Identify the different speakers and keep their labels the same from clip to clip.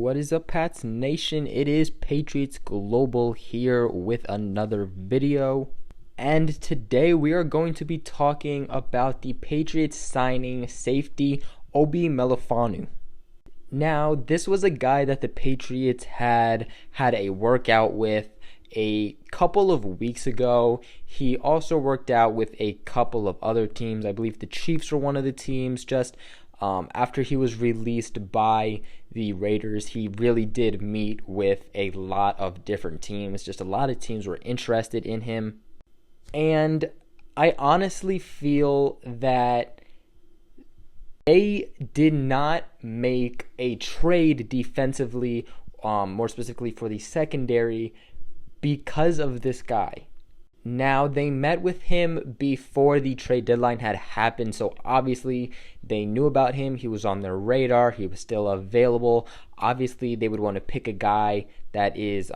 Speaker 1: What is up, Pats Nation? It is Patriots Global here with another video. And today we are going to be talking about the Patriots signing safety Obi Melifonwu. Now, this was a guy that the Patriots had a workout with a couple of weeks ago. He also worked out with a couple of other teams. I believe the Chiefs were one of the teams. After he was released by the Raiders, he really did meet with a lot of different teams. Just a lot of teams were interested in him. And I honestly feel that they did not make a trade defensively, more specifically for the secondary, because of this guy. Now, they met with him before the trade deadline had happened, so obviously they knew about him. He was on their radar. He was still available. Obviously, they would want to pick a guy that is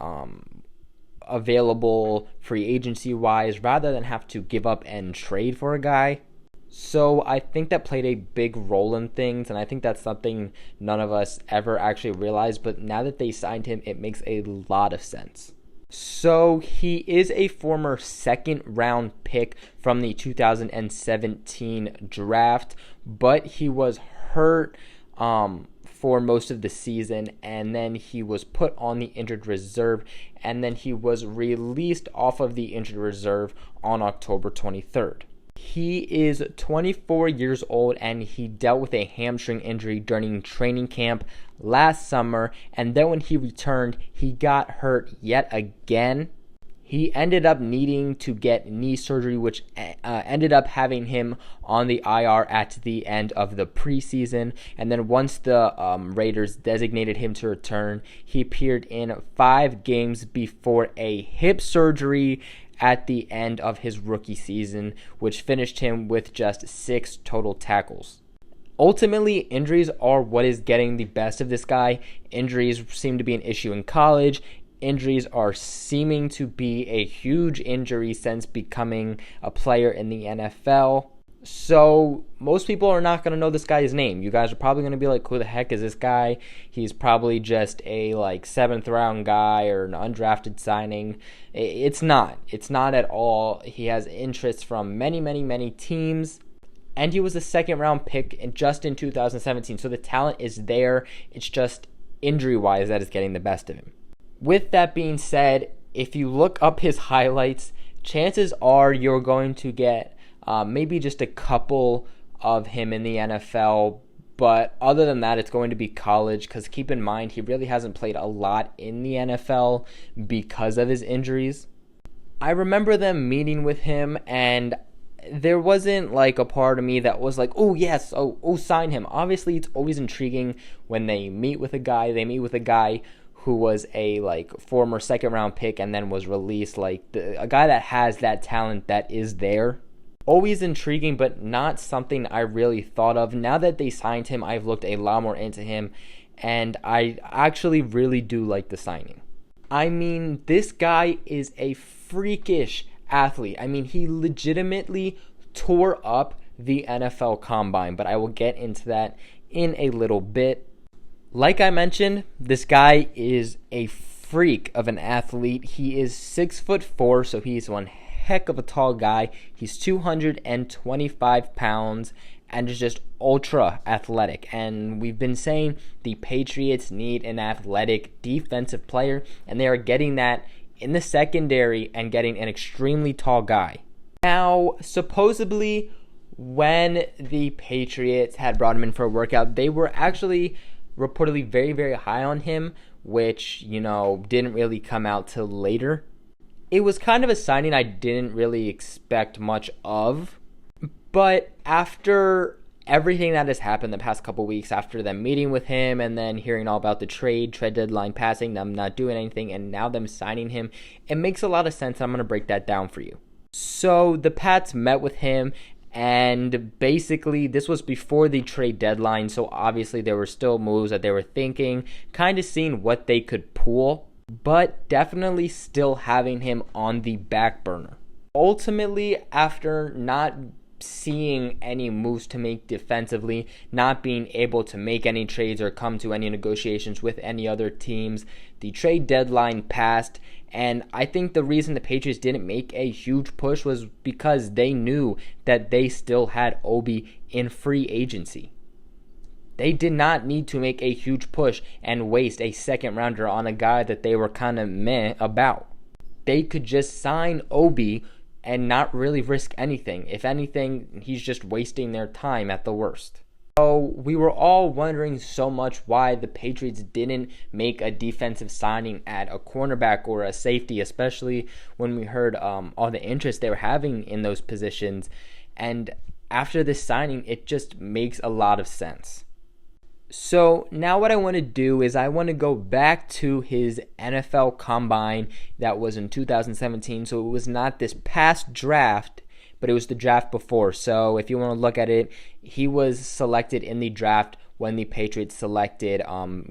Speaker 1: available free agency-wise rather than have to give up and trade for a guy. So I think that played a big role in things, and I think that's something none of us ever actually realized. But now that they signed him, it makes a lot of sense. So he is a former second-round pick from the 2017 draft, but he was hurt for most of the season, and then he was put on the injured reserve, and then he was released off of the injured reserve on October 23rd. He is 24 years old, and he dealt with a hamstring injury during training camp last summer, and then when he returned, he got hurt yet again. He ended up needing to get knee surgery, which ended up having him on the IR at the end of the preseason. And then once the Raiders designated him to return, he appeared in 5 games before a hip surgery at the end of his rookie season, which finished him with just 6 total tackles. Ultimately, injuries are what is getting the best of this guy. Injuries seem to be an issue in college. Injuries are seeming to be a huge injury since becoming a player in the NFL. So most people are not going to know this guy's name. You guys are probably going to be like, who the heck is this guy? He's probably just a 7th round guy or an undrafted signing. It's not. It's not at all. He has interest from many teams. And he was a 2nd round pick in 2017. So the talent is there. It's just injury-wise that is getting the best of him. With that being said, if you look up his highlights, chances are you're going to get maybe just a couple of him in the NFL. But other than that, it's going to be college, because keep in mind, he really hasn't played a lot in the NFL because of his injuries. I remember them meeting with him, and there wasn't a part of me that was like, oh yes, oh sign him. Obviously, it's always intriguing when they meet with a guy. They meet with a guy who was a former 2nd round pick and then was released, a guy that has that talent that is there. Always intriguing, but not something I really thought of. Now that they signed him, I've looked a lot more into him, and I actually really do like the signing. I mean, this guy is a freakish athlete. I mean, he legitimately tore up the NFL Combine, but I will get into that in a little bit. Like I mentioned, this guy is a freak of an athlete. He is 6'4", so he's one heck of a tall guy. He's 225 pounds and is just ultra athletic. And we've been saying the Patriots need an athletic defensive player, and they are getting that in the secondary and getting an extremely tall guy. Now, supposedly, when the Patriots had brought him in for a workout, they were actually reportedly very high on him, which, didn't really come out till later. It was kind of a signing I didn't really expect much of, but after everything that has happened the past couple weeks, after them meeting with him and then hearing all about the trade deadline passing, them not doing anything, and now them signing him, it makes a lot of sense. I'm going to break that down for you. So the Pats met with him, and basically this was before the trade deadline, so obviously there were still moves that they were thinking, kind of seeing what they could pull, but definitely still having him on the back burner. Ultimately, after not seeing any moves to make defensively, not being able to make any trades or come to any negotiations with any other teams. The trade deadline passed, and I think the reason the Patriots didn't make a huge push was because they knew that they still had Obi in free agency. They did not need to make a huge push and waste a second rounder on a guy that they were kind of meh about. They could just sign Obi and not really risk anything. If anything, he's just wasting their time at the worst. So we were all wondering so much why the Patriots didn't make a defensive signing at a cornerback or a safety, especially when we heard all the interest they were having in those positions. And after this signing, it just makes a lot of sense. So now what I want to do is I want to go back to his NFL Combine that was in 2017. So it was not this past draft, but it was the draft before. So if you want to look at it, he was selected in the draft when the Patriots selected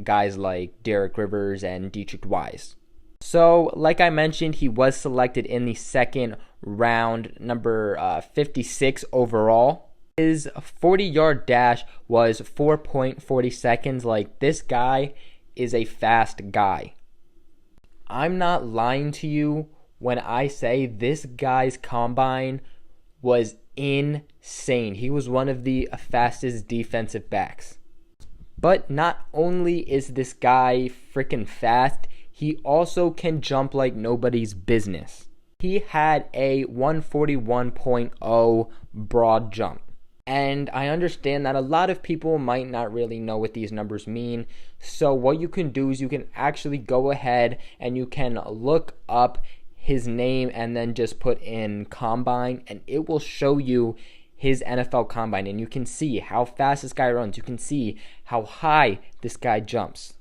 Speaker 1: guys like Derek Rivers and Dietrich Wise. So like I mentioned, he was selected in the second round, number 56 overall. His 40-yard dash was 4.40 seconds. Like, this guy is a fast guy. I'm not lying to you when I say this guy's combine was insane. He was one of the fastest defensive backs. But not only is this guy freaking fast, he also can jump like nobody's business. He had a 141.0 broad jump. And I understand that a lot of people might not really know what these numbers mean. So what you can do is you can actually go ahead and you can look up his name and then just put in combine, and it will show you his NFL combine, and you can see how fast this guy runs. You can see how high this guy jumps.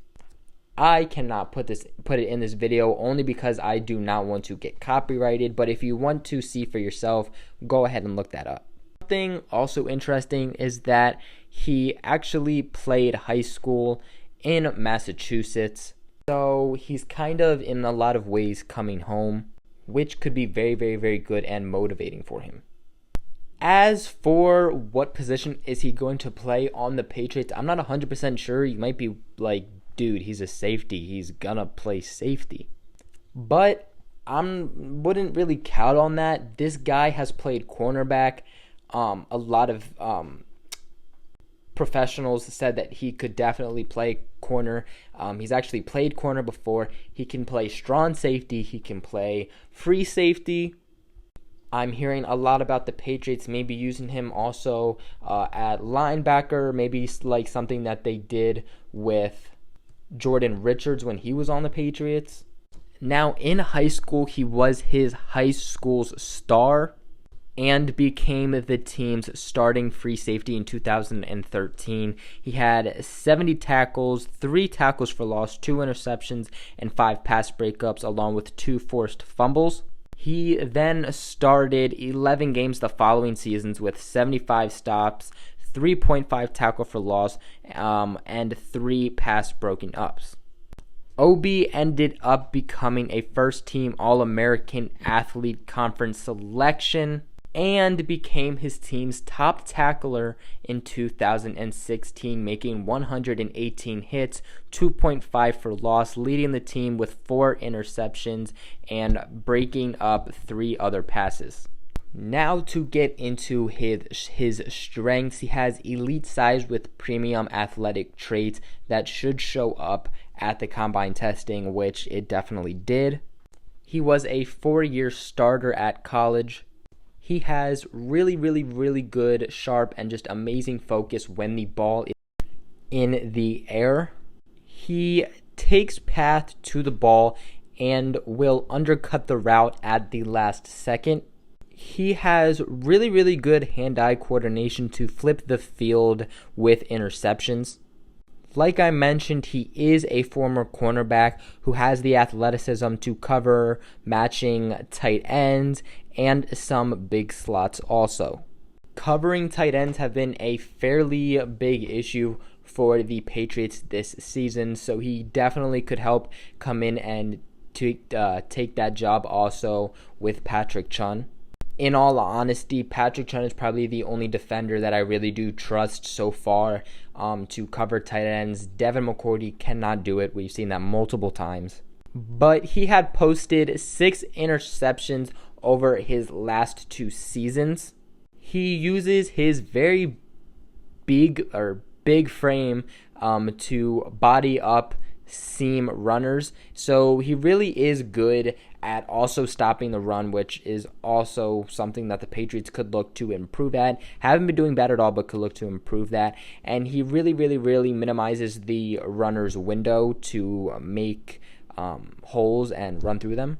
Speaker 1: I cannot put it in this video only because I do not want to get copyrighted, but if you want to see for yourself, go ahead and look that up. Something also interesting is that he actually played high school in Massachusetts, so he's kind of in a lot of ways coming home, which could be very, very, very good and motivating for him. As for what position is he going to play on the Patriots, I'm not 100% sure. You might be like, dude, he's a safety. He's gonna play safety. But I wouldn't really count on that. This guy has played cornerback. A lot of professionals said that he could definitely play corner. He's actually played corner before. He can play strong safety. He can play free safety. I'm hearing a lot about the Patriots maybe using him also at linebacker, maybe like something that they did with Jordan Richards when he was on the Patriots. Now, in high school, he was his high school's star and became the team's starting free safety in 2013. He had 70 tackles, 3 tackles for loss, 2 interceptions, and 5 pass breakups, along with 2 forced fumbles. He then started 11 games the following seasons with 75 stops, 3.5 tackle for loss, and 3 pass broken ups. Obi ended up becoming a first-team All-American Athlete Conference selection and became his team's top tackler in 2016, making 118 hits, 2.5 for loss, leading the team with 4 interceptions and breaking up 3 other passes. Now to get into his strengths, he has elite size with premium athletic traits that should show up at the combine testing, which it definitely did. He was a 4-year starter at college. He has really, really, really good, sharp, and just amazing focus when the ball is in the air. He takes path to the ball and will undercut the route at the last second. He has really, really good hand-eye coordination to flip the field with interceptions. Like I mentioned, he is a former cornerback who has the athleticism to cover matching tight ends and some big slots also. Covering tight ends have been a fairly big issue for the Patriots this season, so he definitely could help come in and take that job also with Patrick Chung. In all honesty, Patrick Chung is probably the only defender that I really do trust so far to cover tight ends. Devin McCourty cannot do it. We've seen that multiple times. But he had posted 6 interceptions over his last 2 seasons. He uses his very big frame to body up seam runners. So he really is good at also stopping the run, which is also something that the Patriots could look to improve at. Haven't been doing bad at all, but could look to improve that. And he really minimizes the runner's window to make holes and run through them.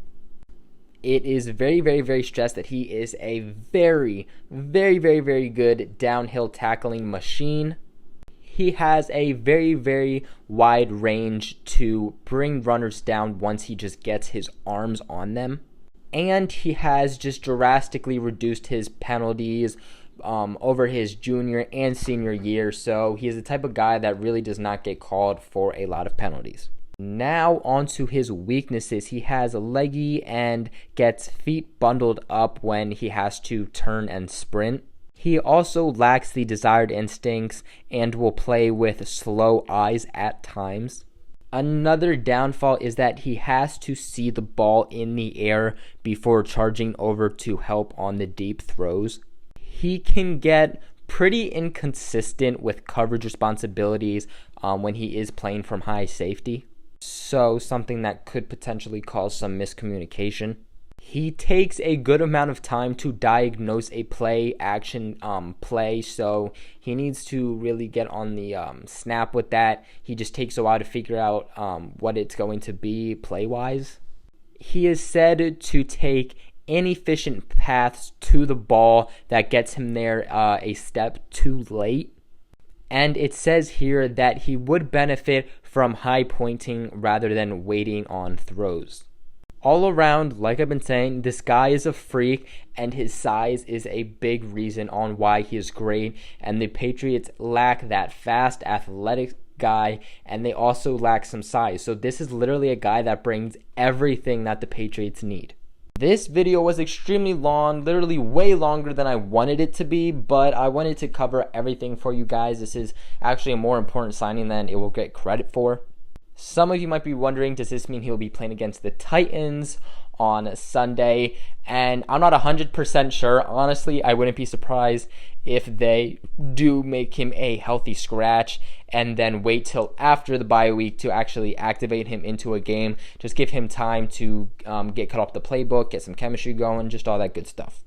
Speaker 1: It is very stressed that he is a very good downhill tackling machine. He has a very wide range to bring runners down once he just gets his arms on them. And he has just drastically reduced his penalties over his junior and senior year. So he is the type of guy that really does not get called for a lot of penalties. Now onto his weaknesses. He has a leggy and gets feet bundled up when he has to turn and sprint. He also lacks the desired instincts and will play with slow eyes at times. Another downfall is that he has to see the ball in the air before charging over to help on the deep throws. He can get pretty inconsistent with coverage responsibilities when he is playing from high safety. So something that could potentially cause some miscommunication. He takes a good amount of time to diagnose a play action play, so he needs to really get on the snap with that. He just takes a while to figure out what it's going to be play-wise. He is said to take inefficient paths to the ball that gets him there a step too late. And it says here that he would benefit from high pointing rather than waiting on throws. All around, like I've been saying, this guy is a freak, and his size is a big reason on why he is great. And the Patriots lack that fast, athletic guy, and they also lack some size. So this is literally a guy that brings everything that the Patriots need. This video was extremely long, literally way longer than I wanted it to be, but I wanted to cover everything for you guys. This is actually a more important signing than it will get credit for. Some of you might be wondering, does this mean he'll be playing against the Titans on Sunday? And I'm not 100% sure. Honestly, I wouldn't be surprised if they do make him a healthy scratch and then wait till after the bye week to actually activate him into a game. Just give him time to get caught up the playbook, get some chemistry going, just all that good stuff.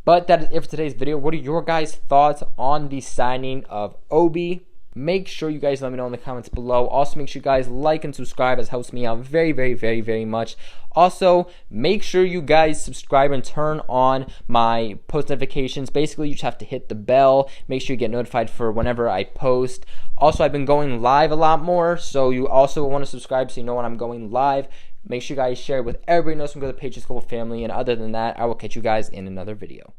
Speaker 1: But that is it for today's video. What are your guys' thoughts on the signing of Obi? Make sure you guys let me know in the comments below. Also, make sure you guys like and subscribe, as it helps me out very much. Also, make sure you guys subscribe and turn on my post notifications. Basically, you just have to hit the bell. Make sure you get notified for whenever I post. Also, I've been going live a lot more, so you also want to subscribe so you know when I'm going live. Make sure you guys share it with everybody else from the Patriots Global family. And other than that, I will catch you guys in another video.